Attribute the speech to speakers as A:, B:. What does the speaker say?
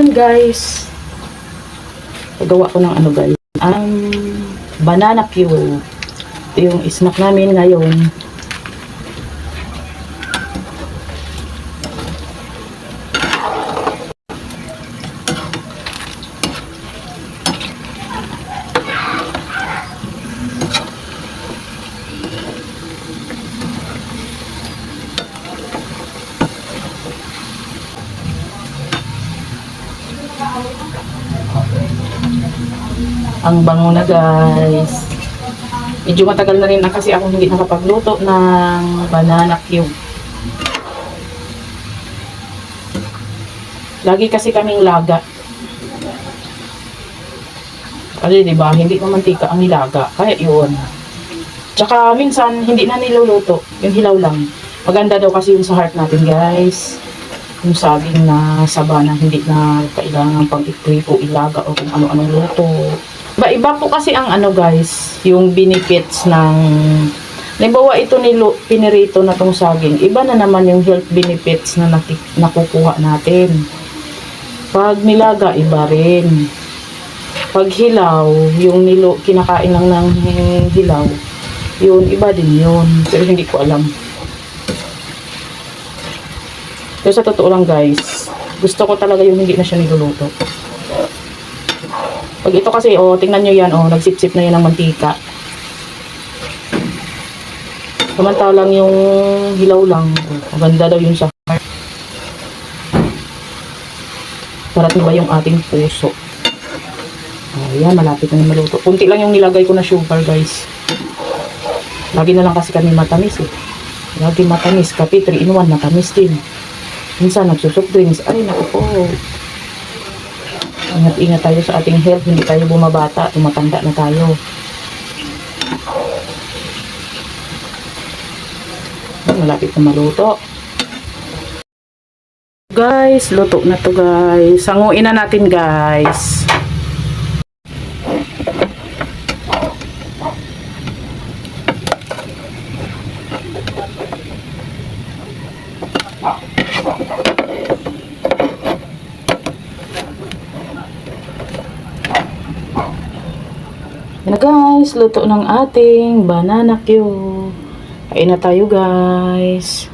A: Ayan guys. Pagawa ko ng ano guys. Ang banana cue. Ito yung snack namin ngayon. Ang bango na guys. Medyo matagal na rin na kasi ako hindi nakapagluto ng banana cube. Lagi kasi kaming laga. Kasi diba, hindi pa mantika ang nilaga. Kaya yun. Tsaka minsan hindi na niluluto. Yung hilaw lang. Maganda daw kasi yung sa heart natin guys. Yung saging na saba na hindi na kailangan pag-itripo, ilaga o kung ano-anong luto. Iba po kasi ang ano guys, yung benefits ng, halimbawa ito pinirito na tong saging, iba na naman yung health benefits na nakukuha natin. Pag nilaga, iba rin. Pag hilaw, yung kinakain lang ng hilaw, yun, iba din yun. Pero hindi ko alam. Pero sa totoo lang guys, gusto ko talaga yung hindi na siya niluluto. Pag ito kasi, tingnan nyo yan, nagsip-sip na yan ng mantika. Samantalang yung hilaw lang, maganda daw yung sa heart. Parating ba yung ating puso? Ayan, malapit na maluto. Kunti lang yung nilagay ko na sugar, guys. Lagi na lang kasi kami matamis, eh. Lagi matamis. Kape, 3-in-1, matamis din. Minsan, nagsusok drinks. Ay, naku po. Ingat-ingat tayo sa ating health, hindi tayo bumabata, tumatanda na tayo. Malapit na maluto. Guys, luto na to guys. Sanguin na natin guys. Yan na guys, luto ng ating banana cue. Kain na tayo guys.